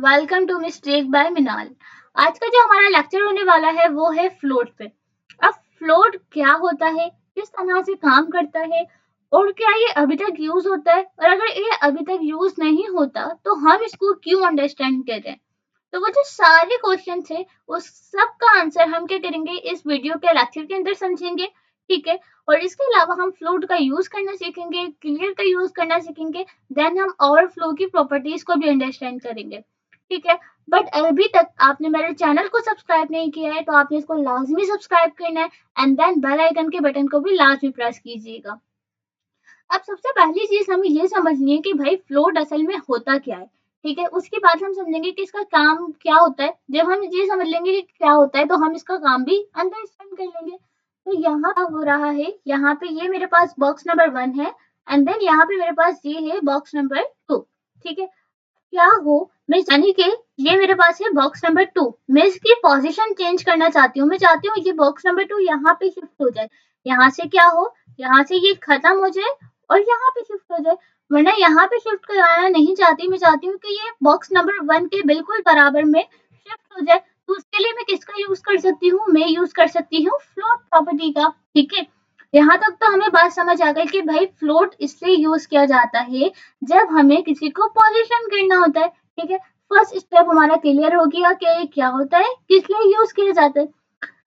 Welcome to mistake by मिनाल। आज का जो हमारा लेक्चर होने वाला है वो है फ्लोट पे। अब फ्लोट क्या होता है, किस तरह से काम करता है और क्या ये अभी तक यूज होता है, और अगर ये अभी तक यूज नहीं होता तो हम इसको क्यों अंडरस्टैंड कर रहे हैं। तो वो जो सारे क्वेश्चन थे उस सब का आंसर हम क्या करेंगे, इस वीडियो के लेक्चर के अंदर समझेंगे। ठीक है, और इसके अलावा हम फ्लोट का यूज करना सीखेंगे, क्लियर का यूज करना सीखेंगे। देन हम और फ्लो की प्रॉपर्टीज को भी अंडरस्टैंड करेंगे। ठीक है, बट अभी तक आपने मेरे चैनल को सब्सक्राइब नहीं किया है तो आपने इसको लाजमी सब्सक्राइब करना है एंड देन बेल आइकन के बटन को भी लाजमी प्रेस कीजिएगा। अब सबसे पहली चीज हमें ये समझनी है कि भाई फ्लोट असल में होता क्या है। ठीक है, उसके बाद हम समझेंगे कि इसका काम क्या होता है। जब हम ये समझ लेंगे कि क्या होता है तो हम इसका काम भी अंडरस्टैंड कर लेंगे। तो यहाँ क्या हो रहा है, यहाँ पे ये मेरे पास बॉक्स नंबर 1 है एंड देन यहाँ पे मेरे पास ये है बॉक्स नंबर 2। ठीक है, क्या हो, मैं यानी कि ये मेरे पास है बॉक्स नंबर 2। मैं इसकी पोजीशन चेंज करना चाहती हूँ। मैं चाहती हूँ ये बॉक्स नंबर 2 यहाँ पे शिफ्ट हो जाए। यहाँ से क्या हो, यहाँ से ये खत्म हो जाए और यहाँ पे शिफ्ट हो जाए। वरना यहाँ पे शिफ्ट कराना नहीं चाहती, मैं चाहती हूँ कि ये बॉक्स नंबर 1 के बिल्कुल बराबर में शिफ्ट हो जाए। तो उसके लिए मैं किसका यूज कर सकती हूँ, मैं यूज कर सकती हूँ फ्लोट प्रॉपर्टी का। ठीक है, यहाँ तक तो हमें बात समझ आ गई कि भाई फ्लोट इसलिए यूज किया जाता है जब हमें किसी को पोजीशन करना होता है। ठीक है, फर्स्ट स्टेप हमारा क्लियर हो गया कि क्या होता है, किस लिए यूज किया जाता है।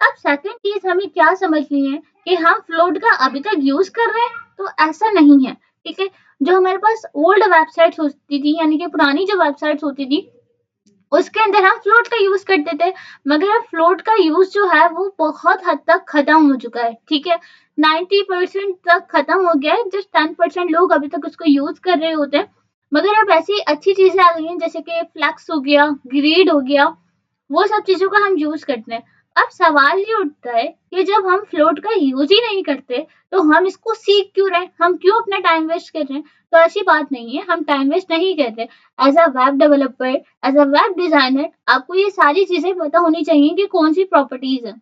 अब सेकंड चीज हमें क्या समझनी है कि हम फ्लोट का अभी तक यूज कर रहे हैं तो ऐसा नहीं है। ठीक है, जो हमारे पास ओल्ड वेबसाइट्स होती थी, यानी कि पुरानी जो वेबसाइट्स होती थी उसके अंदर हम फ्लोट का यूज करते थे, मगर अब फ्लोट का यूज जो है वो बहुत हद तक खत्म हो चुका है। ठीक है, 90% तक खत्म हो गया है, जस्ट 10% लोग अभी तक उसको यूज कर रहे होते हैं। मगर अब ऐसी अच्छी चीजें आ गई हैं जैसे कि फ्लैक्स हो गया, ग्रीड हो गया, वो सब चीजों का हम यूज करते हैं। अब सवाल ये उठता है कि जब हम फ्लोट का यूज ही नहीं करते तो हम इसको सीख क्यों रहे हैं, हम क्यों अपना टाइम वेस्ट कर रहे हैं। तो ऐसी बात नहीं है, हम टाइम वेस्ट नहीं कर रहे। As a web developer, as a web designer आपको ये सारी चीजें पता होनी चाहिए कि कौन सी प्रॉपर्टीज है।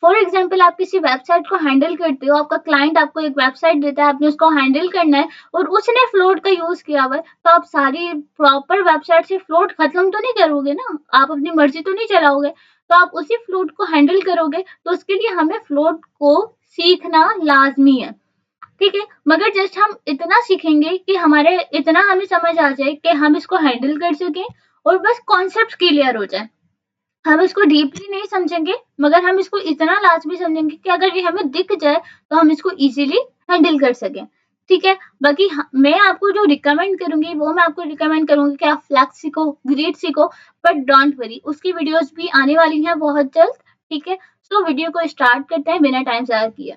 फॉर एग्जाम्पल, आप किसी वेबसाइट को हैंडल करते हो, आपका क्लाइंट आपको एक वेबसाइट देता है, आपने उसको हैंडल करना है और उसने फ्लोट का यूज किया हुआ है, तो आप सारी प्रॉपर वेबसाइट से फ्लोट खत्म तो नहीं करोगे ना, आप अपनी मर्जी तो नहीं चलाओगे। तो आप उसी फ्लोट को हैंडल करोगे, तो उसके लिए हमें फ्लोट को सीखना लाजमी है। ठीक है, मगर जस्ट हम इतना सीखेंगे कि हमारे इतना हमें समझ आ जाए कि हम इसको हैंडल कर सकें और बस कॉन्सेप्ट क्लियर हो जाए। हम इसको डीपली नहीं समझेंगे, मगर हम इसको इतना लाजमी समझेंगे कि अगर ये हमें दिख जाए तो हम इसको इजीली हैंडल कर सकें। ठीक है, बाकी मैं आपको जो रिकमेंड करूंगी वो मैं आपको रिकमेंड करूंगी कि आप फ्लैक्स सीखो, ग्रिड सीखो, बट डोंट वरी, उसकी वीडियोस भी आने वाली हैं बहुत जल्द। ठीक है, सो वीडियो को स्टार्ट करते हैं बिना टाइम जाया किए।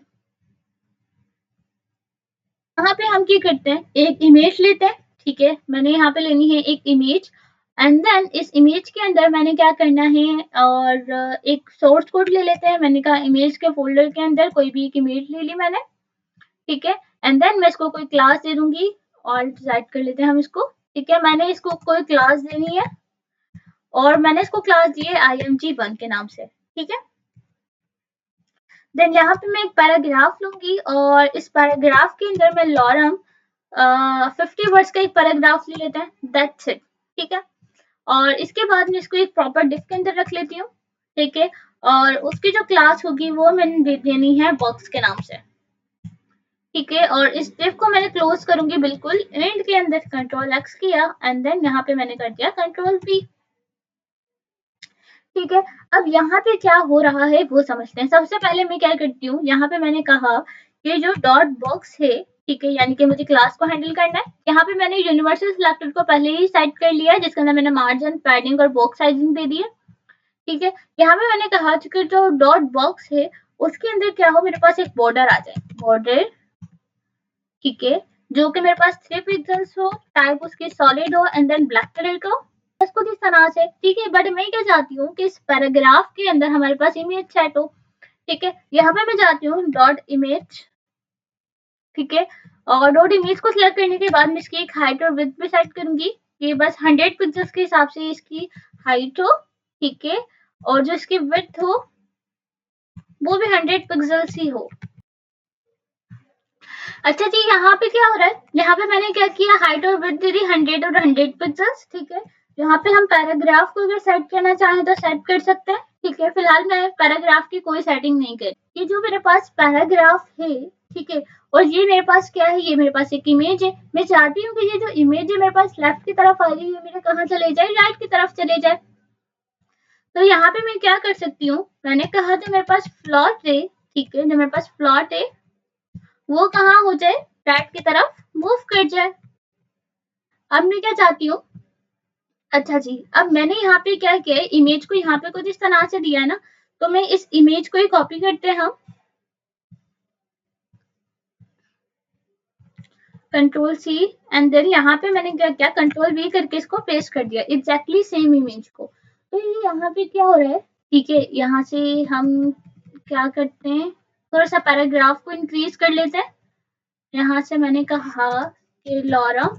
यहाँ पे हम क्या करते हैं, एक इमेज लेते हैं। ठीक है, मैंने यहाँ पे लेनी है एक इमेज एंड देन इस इमेज के अंदर मैंने क्या करना है, और एक सोर्स कोड ले लेते हैं। मैंने कहा इमेज के फोल्डर के अंदर कोई भी एक इमेज ले ली मैंने। ठीक है, एंड देन मैं इसको कोई क्लास दे दूंगी, और सेट कर लेते हैं हम इसको। ठीक है, मैंने इसको कोई क्लास देनी है और मैंने इसको क्लास दी है img1 के नाम से। ठीक है, देन यहाँ पे मैं एक पैराग्राफ लूंगी और इस पैराग्राफ के अंदर मैं लॉरम 50 वर्ड्स का एक पैराग्राफ ले लेते हैं, दैट्स इट। ठीक है, और इसके बाद मैं इसको एक प्रॉपर डिफ के अंदर रख लेती हूँ। ठीक है, और उसकी जो क्लास होगी वो मैंने दे देनी है बॉक्स के नाम से। ठीक है, और इस डिफ को मैंने क्लोज करूंगी बिल्कुल एंड के अंदर, कंट्रोल एक्स किया एंड देन यहाँ पे मैंने कर दिया कंट्रोल वी। ठीक है, अब यहाँ पे क्या हो रहा है वो समझते हैं। सबसे पहले मैं क्या करती हूँ, यहाँ पे मैंने कहा कि जो डॉट बॉक्स है, ठीक है, यानी कि मुझे क्लास को हैंडल करना है। यहाँ पे मैंने यूनिवर्सल सिलेक्टर को पहले ही सेट कर लिया है, जिसके अंदर मैंने मार्जिन, पैडिंग और बॉक्स साइजिंग दे दी है। ठीक है, यहाँ पे मैंने कहा कि जो डॉट बॉक्स है उसके अंदर क्या हो, मेरे पास एक बॉर्डर आ जाए, बॉर्डर। ठीक है, जो कि मेरे पास 3 पिक्सल्स हो, टाइप उसकी सॉलिड हो एंड देन ब्लैक कलर का हो, बस कुछ इस तरह से। ठीक है, बट मैं क्या चाहती हूँ कि इस पैराग्राफ के अंदर हमारे पास इमेज सेट हो। ठीक है, यहाँ पे मैं जाती हूँ डॉट इमेज। ठीक है, और डॉट इमेज को सिलेक्ट करने के बाद मैं इसकी एक हाइट और विड्थ भी सेट करूंगी। ये बस 100 पिक्सल्स के हिसाब से इसकी हाइट हो। ठीक है, और जो इसकी विड्थ हो वो भी 100 पिक्सल्स ही हो। अच्छा जी, यहाँ पे क्या हो रहा है, यहाँ पे मैंने क्या किया, हाइट और विड्थ दे दी 100 और 100 पिक्सल्स। ठीक है, यहाँ पे हम पैराग्राफ को अगर सेट करना चाहें तो सेट कर सकते हैं। ठीक है, फिलहाल मैं पैराग्राफ की कोई सेटिंग नहीं करी। ये जो मेरे पास पैराग्राफ है, ठीक है, और ये मेरे पास क्या है, ये मेरे पास एक इमेज है। मैं चाहती हूँ कि ये जो इमेज है मेरे पास लेफ्ट की तरफ आ रही है, मेरे कहाँ चले जाए, राइट की तरफ चले जाए। तो यहाँ पे मैं क्या कर सकती हूँ, मैंने कहा जो मेरे पास प्लॉट है, ठीक है, जो मेरे पास प्लॉट है वो कहाँ हो जाए, राइट की तरफ मूव कर जाए। अब मैं क्या चाहती हूँ, अच्छा जी, अब मैंने यहाँ पे क्या किया है, इमेज को यहाँ पे कुछ इस तरह से दिया है ना, तो मैं इस इमेज को ही कॉपी करते हैं हम, कंट्रोल सी, एंड देन यहाँ पे मैंने क्या किया, कंट्रोल वी करके इसको पेस्ट कर दिया, एग्जैक्टली सेम इमेज को। तो ये यहाँ पे क्या हो रहा है, ठीक है, यहाँ से हम क्या करते हैं, थोड़ा सा पैराग्राफ को इंक्रीज कर लेते हैं। यहाँ से मैंने कहा कि लॉरा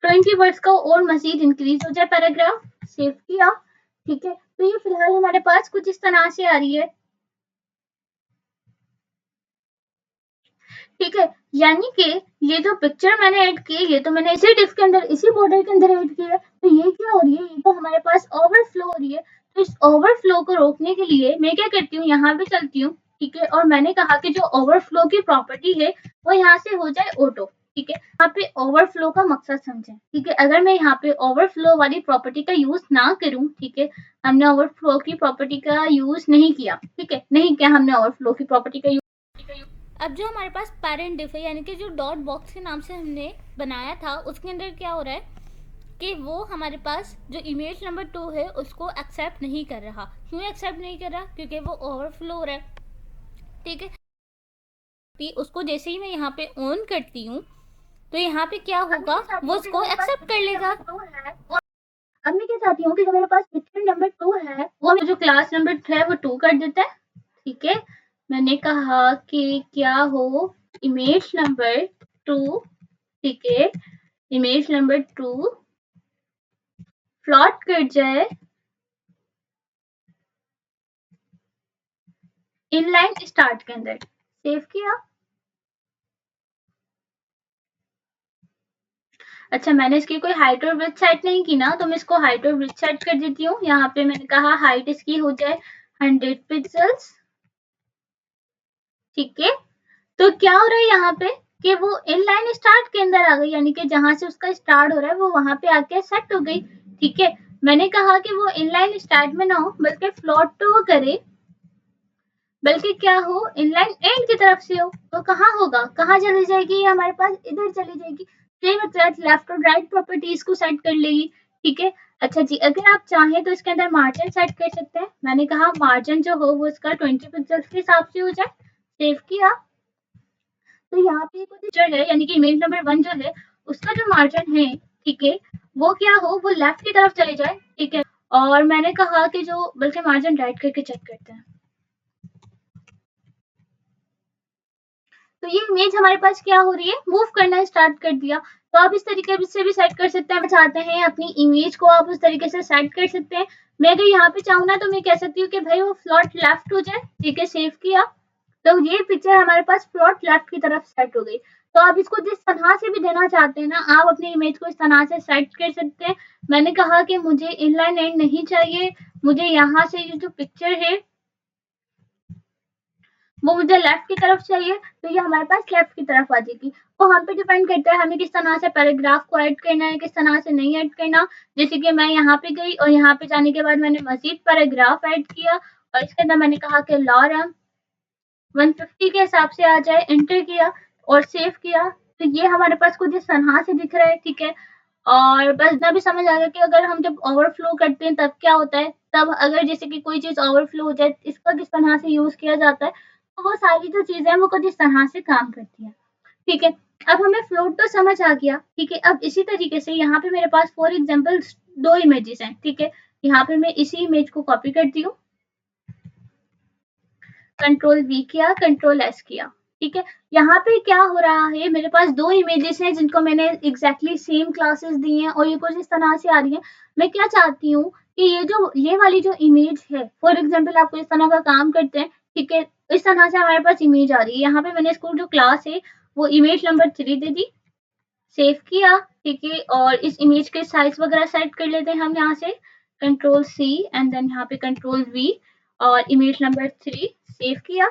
20 वर्ड्स का और मजीद इंक्रीज हो जाए पैराग्राफ, सेव किया। ठीक है, तो ये फिलहाल हमारे पास कुछ इस तरह से आ रही है। ठीक है, यानी कि ये जो पिक्चर मैंने ऐड की है, ये तो मैंने इसी डिफ के अंदर, इसी बॉर्डर के अंदर ऐड की है। तो ये क्या हो रही है, ये तो हमारे पास ओवरफ्लो हो रही है। तो इस ओवरफ्लो को रोकने के लिए मैं क्या करती हूँ, यहाँ पे चलती हूँ। ठीक है, और मैंने कहा कि जो ओवरफ्लो की प्रॉपर्टी है वो यहाँ से हो जाए ऑटो। ठीक है, यहाँ पे ओवरफ्लो का मकसद समझें। ठीक है, अगर मैं यहाँ पे ओवरफ्लो वाली प्रॉपर्टी का यूज ना करूँ, ठीक है, हमने ओवरफ्लो की प्रॉपर्टी का यूज नहीं किया, ठीक है, नहीं किया हमने ओवरफ्लो की प्रॉपर्टी का यूज। अब जो हमारे पास पेरेंट डिफ है, यानी कि जो डॉट बॉक्स के नाम से हमने बनाया था, उसके अंदर क्या हो रहा है कि वो हमारे पास जो इमेज नंबर 2 है उसको एक्सेप्ट नहीं कर रहा। क्यों एक्सेप्ट नहीं कर रहा, क्योंकि वो ओवरफ्लो हो रहा है। ठीक है, उसको जैसे ही मैं यहाँ पे ऑन करती हूँ तो यहाँ पे क्या होगा, वो उसको एक्सेप्ट कर लेगा। अब मैं क्या चाहती हूँ कि जो मेरे पास पिक्चर नंबर 2 है वो जो क्लास नंबर है वो 2 कर देता है। ठीक है, मैंने कहा कि क्या हो, इमेज नंबर 2, ठीक है, इमेज नंबर 2 प्लॉट कर जाए इनलाइन स्टार्ट के अंदर, सेव किया। अच्छा, मैंने इसकी कोई हाइट और विड्थ सेट नहीं की ना, तो मैं इसको हाइट और विड्थ सेट कर देती हूँ। यहाँ पे मैंने कहा हाइट इसकी हो जाए 100 पिक्सल्स। ठीक है, तो क्या हो रहा है यहाँ पे कि वो इनलाइन स्टार्ट के अंदर आ गई, यानी कि जहां से उसका स्टार्ट हो रहा है वो वहां पे आके सेट हो गई। ठीक है, मैंने कहा कि वो इनलाइन स्टार्ट में ना हो बल्कि फ्लोट तो वो करे, बल्कि क्या हो, इनलाइन एंड की तरफ से हो। तो कहाँ होगा, कहाँ चली जाएगी, हमारे पास इधर चली जाएगी। सेम एग्जैक्ट लेफ्ट और राइट प्रॉपर्टीज को सेट कर लेगी। ठीक है, अच्छा जी, अगर आप चाहें तो इसके अंदर मार्जिन सेट कर सकते हैं। मैंने कहा मार्जिन जो हो वो इसका 20 पिक्सल्स के हिसाब से हो जाए, सेव किया। तो यहाँ पे कुछ जो है, यानी कि इमेज नंबर 1 जो है उसका जो मार्जिन है, ठीक है, वो क्या हो, वो लेफ्ट की तरफ चले जाए। ठीक है, और मैंने कहा कि जो, बल्कि मार्जिन राइट करके चेक करते हैं। तो ये इमेज हमारे पास क्या हो रही है, मूव करना स्टार्ट कर दिया। तो आप इस तरीके से भी सेट कर सकते हैं, चाहते हैं अपनी इमेज को आप उस तरीके से सेट कर सकते हैं। मैं अगर यहाँ पे चाहूँ ना तो मैं कह सकती हूँ कि भाई वो फ्लॉट लेफ्ट हो जाए। ठीक है, सेव किया। तो ये पिक्चर हमारे पास प्लॉट लेफ्ट की तरफ सेट हो गई। तो आप इसको जिस तरह से भी देना चाहते हैं ना, आप अपनी इमेज को इस तरह से सेट कर सकते हैं। मैंने कहा कि मुझे इनलाइन एंड नहीं चाहिए, मुझे यहाँ से ये जो पिक्चर है वो मुझे लेफ्ट की तरफ चाहिए, तो ये हमारे पास लेफ्ट की तरफ आ जाएगी। वो हम पे डिपेंड करता है हमें किस तरह से पैराग्राफ को ऐड करना है, किस तरह से नहीं ऐड करना। जैसे कि मैं यहाँ पे गई और यहाँ पे जाने के बाद मैंने मजीद पैराग्राफ ऐड किया और इसके अंदर मैंने कहा कि लॉरा 150 के हिसाब से आ जाए, एंटर किया और सेव किया। तो ये हमारे पास कुछ इस तरह से दिख रहा है। ठीक है, और बस इतना भी समझ आ गया कि अगर हम जब ओवरफ्लो करते हैं तब क्या होता है, तब अगर जैसे कि कोई चीज ओवरफ्लो हो जाए इसका किस तरह से यूज किया जाता है। तो वो सारी जो चीजें हैं वो कुछ इस तरह से काम करती है। ठीक है, अब हमें फ्लोट तो समझ आ गया। ठीक है, अब इसी तरीके से यहाँ पे मेरे पास फॉर एग्जाम्पल 2 इमेजेस हैं। ठीक है, यहाँ पे मैं इसी इमेज को कॉपी करती हूँ, कंट्रोल वी किया, कंट्रोल एस किया। ठीक है, यहाँ पे क्या हो रहा है, मेरे पास 2 इमेजेस हैं जिनको मैंने एग्जैक्टली सेम क्लासेस दी हैं और ये कुछ इस तरह से आ रही है। मैं क्या चाहती हूँ कि ये वाली जो इमेज है, फॉर एग्जाम्पल आपको इस तरह का काम करते हैं। ठीक है, इस तरह से हमारे पास इमेज आ रही है। यहाँ पे मैंने इसको जो क्लास है वो इमेज नंबर 3 दे दी, सेव किया। ठीक है, और इस इमेज के साइज वगैरह सेट कर लेते हैं हम यहाँ से, कंट्रोल C एंड देन यहाँ पे कंट्रोल V, और इमेज नंबर 3 सेव किया।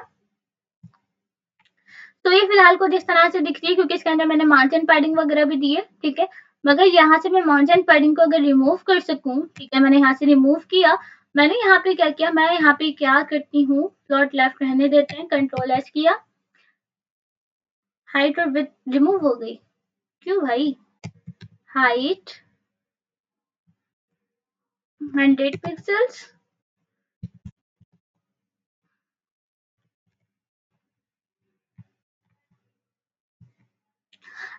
तो ये फिलहाल कुछ इस तरह से दिख रही है क्योंकि इसके अंदर मैंने मार्जिन पैडिंग वगैरह भी दी है, ठीक है। मगर यहाँ से मैं मार्जिन पैडिंग को अगर रिमूव कर सकूं, ठीक है, मैंने यहाँ से रिमूव किया। मैंने यहाँ पे क्या किया, मैं यहाँ पे क्या करती हूँ, फ्लोट लेफ्ट रहने देते हैं, कंट्रोल H किया, हाइट और विड्थ रिमूव हो गई। क्यों भाई, हाइट 100 पिक्सल्स,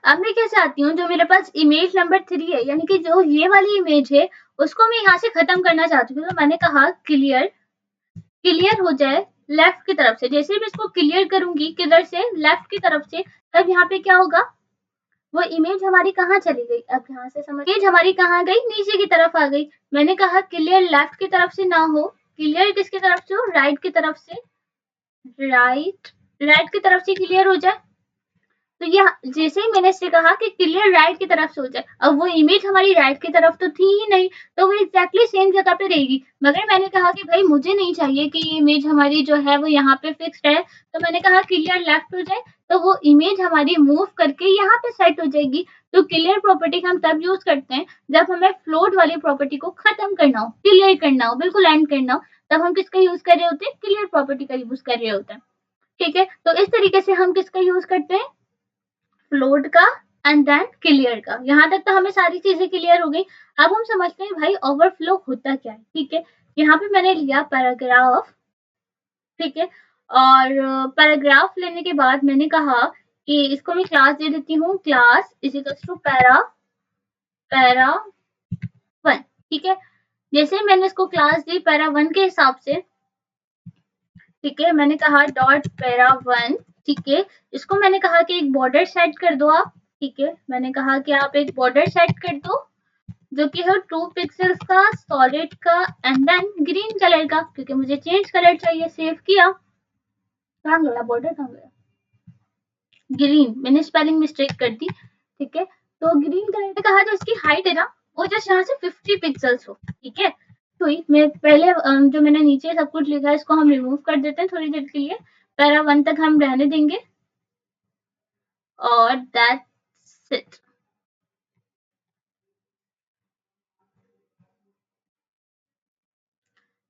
अब मैं क्या चाहती हूँ, जो मेरे पास इमेज नंबर 3 है, यानी कि जो ये वाली इमेज है, उसको मैं यहाँ से खत्म करना चाहती हूँ। तो मैंने कहा क्लियर, क्लियर हो जाए लेफ्ट की तरफ से। जैसे मैं इसको क्लियर करूंगी किधर से, लेफ्ट की तरफ से, तब यहाँ पे क्या होगा, वो इमेज हमारी कहाँ चली गई। अब यहाँ से समझ, इमेज हमारी कहाँ गई, नीचे की तरफ आ गई। मैंने कहा क्लियर लेफ्ट की तरफ से ना हो, क्लियर किसकी तरफ से हो, राइट की तरफ से, राइट, राइट की तरफ से क्लियर हो जाए। तो यह जैसे ही मैंने इससे कहा कि क्लियर राइट की तरफ से हो जाए, अब वो इमेज हमारी राइट की तरफ तो थी ही नहीं, तो वो एग्जैक्टली सेम जगह पे रहेगी। मगर मैंने कहा कि भाई मुझे नहीं चाहिए कि ये इमेज हमारी जो है वो यहाँ पे फिक्स्ड है, तो मैंने कहा क्लियर लेफ्ट हो जाए, तो वो इमेज हमारी मूव करके यहाँ पे सेट हो जाएगी। तो क्लियर प्रॉपर्टी हम तब यूज करते हैं जब हमें फ्लोट वाली प्रॉपर्टी को खत्म करना हो, क्लियर करना हो, बिल्कुल एंड करना हो, तब हम किसका यूज कर रहे होते हैं, क्लियर प्रॉपर्टी का यूज कर रहे होते हैं, ठीक है। तो इस तरीके से हम किसका यूज करते हैं, फ्लोट का एंड देन क्लियर का। यहाँ तक तो हमें सारी चीजें क्लियर हो गई। अब हम समझते हैं भाई ओवरफ्लो होता क्या है, ठीक है। यहाँ पे मैंने लिया पैराग्राफ, ठीक है, और पैराग्राफ लेने के बाद मैंने कहा कि इसको मैं क्लास दे देती हूँ, class is equals to para 1, ठीक है। जैसे मैंने इसको क्लास दी पैरा 1 के हिसाब से, ठीक है, मैंने कहा डॉट पैरा 1, ठीक है। इसको मैंने कहा कि एक बॉर्डर सेट कर दो आप, ठीक है, मैंने कहा कि आप एक बॉर्डर सेट कर दो जो कि है 2 पिक्सल्स का, सॉलिड का एंड देन ग्रीन कलर का, क्योंकि मुझे चेंज कलर चाहिए। सेव किया, कहाँ गया बॉर्डर, कहाँ गया, ग्रीन, मैंने स्पेलिंग मिस्टेक कर दी, ठीक है। तो ग्रीन कलर का कहा, जो इसकी हाइट है ना वो जस्ट यहाँ से 50 पिक्सल्स हो, ठीक है। तो मैं पहले जो मैंने नीचे सब कुछ लिखा है इसको हम रिमूव कर देते हैं थोड़ी देर के लिए, पैरा 1 तक हम रहने देंगे, और दैट्स इट।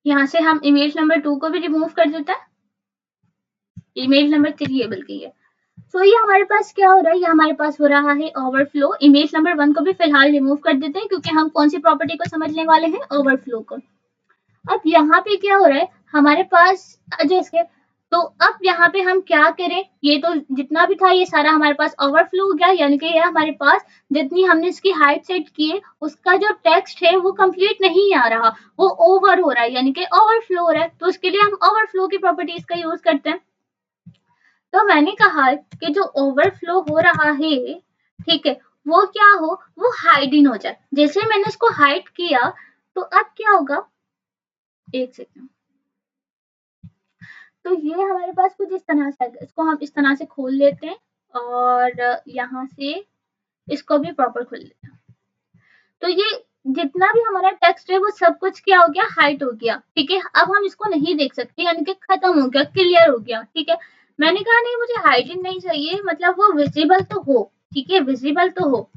यहाँ से हम इमेज नंबर 2 को भी रिमूव कर देते हैं, इमेज नंबर 3 है बल्कि ये। तो ये हमारे पास क्या हो रहा है, ये हमारे पास हो रहा है ओवरफ्लो। इमेज नंबर 1 को भी फिलहाल रिमूव कर देते हैं क्योंकि हम कौन सी प्रॉपर्टी को समझने वाले हैं, ओवरफ्लो को। अब यहाँ पे क्या हो रहा है हमारे पास, जैसे, तो अब यहाँ पे हम क्या करें, ये तो जितना भी था ये सारा हमारे पास ओवरफ्लो हो गया, यानी कि ये हमारे पास जितनी हमने इसकी हाइट सेट की है उसका जो टेक्स्ट है वो कंप्लीट नहीं आ रहा, वो ओवर हो रहा है, यानी कि ओवरफ्लो हो रहा है। तो उसके लिए हम ओवरफ्लो की प्रॉपर्टीज का यूज करते हैं। तो मैंने कहा कि जो ओवरफ्लो हो रहा है, ठीक है, वो क्या हो, वो हाइड इन हो जाए। जैसे मैंने इसको हाइड किया तो अब क्या होगा, एक सेकंड, तो ये हमारे पास कुछ इस तरह से, इसको हम इस तरह से खोल लेते हैं और यहाँ से इसको भी प्रॉपर खोल लेते हैं। तो ये जितना भी हमारा टेक्स्ट है वो सब कुछ क्या हो गया, हाइड हो गया, ठीक है। अब हम इसको नहीं देख सकते, यानी कि खत्म हो गया, क्लियर हो गया, ठीक है। मैंने कहा नहीं मुझे हाइडिंग नहीं चाहिए, मतलब वो विजिबल तो हो, ठीक है, विजिबल तो हो।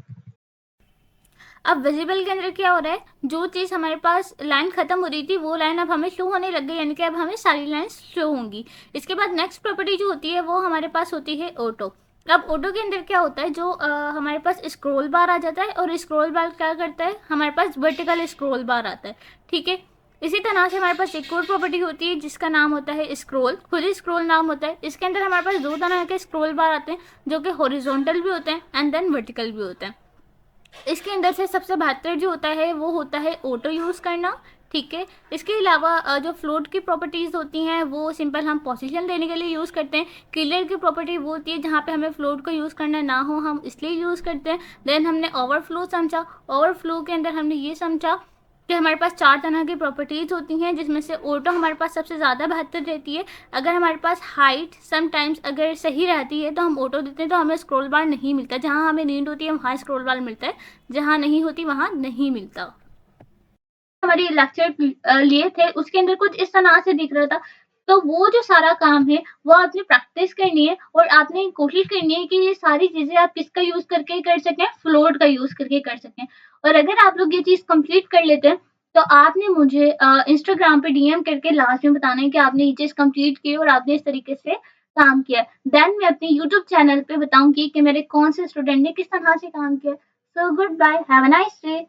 अब विजिबल के अंदर क्या हो रहा है, जो चीज़ हमारे पास लाइन खत्म हो रही थी वो लाइन अब हमें शो होने लग गई, यानी कि अब हमें सारी लाइन शो होंगी। इसके बाद नेक्स्ट प्रॉपर्टी जो होती है वो हमारे पास होती है ऑटो। अब ऑटो के अंदर क्या होता है, जो हमारे पास स्क्रॉल बार आ जाता है, और स्क्रॉल बार क्या करता है, हमारे पास वर्टिकल स्क्रॉल बार आता है, ठीक है। इसी तरह से हमारे पास एक और प्रॉपर्टी होती है जिसका नाम होता है स्क्रॉल, खुद ही स्क्रॉल नाम होता है। इसके अंदर हमारे पास 2 तरह के स्क्रॉल बार आते हैं, जो कि हॉरिजॉन्टल भी होते हैं एंड देन वर्टिकल भी होते हैं। इसके अंदर से सबसे बेहतर जो होता है वो होता है ऑटो यूज़ करना, ठीक है। इसके अलावा जो फ्लोट की प्रॉपर्टीज़ होती हैं वो सिंपल हम पोजीशन देने के लिए यूज़ करते हैं। क्लियर की प्रॉपर्टी वो होती है जहाँ पे हमें फ्लोट को यूज़ करना ना हो, हम इसलिए यूज़ करते हैं। देन हमने ओवरफ्लो समझा, ओवरफ्लो के अंदर हमने ये समझा कि हमारे पास 4 तरह की प्रॉपर्टीज़ होती हैं, जिसमें से ऑटो हमारे पास सबसे ज़्यादा बेहतर रहती है। अगर हमारे पास हाइट समटाइम्स अगर सही रहती है तो हम ऑटो देते हैं, तो हमें स्क्रॉल बार नहीं मिलता। जहाँ हमें नीड होती है वहाँ स्क्रॉल बार मिलता है, जहाँ नहीं होती वहाँ नहीं मिलता। हमारे लेक्चर लिए थे उसके अंदर कुछ इस तरह से दिख रहा था। तो वो जो सारा काम है वो आपने प्रैक्टिस करनी है और आपने कोशिश करनी है कि ये सारी चीज़ें आप किसका यूज़ करके कर सकें, फ्लोट का यूज़ करके कर सकें। और अगर आप लोग ये चीज़ कंप्लीट कर लेते हैं तो आपने मुझे इंस्टाग्राम पे डीएम करके लास्ट में बताना है कि आपने ये चीज़ कंप्लीट की और आपने इस तरीके से काम किया है। देन मैं अपने यूट्यूब चैनल पे बताऊँगी कि मेरे कौन से स्टूडेंट ने किस तरह से काम किया है। So goodbye, have a nice day.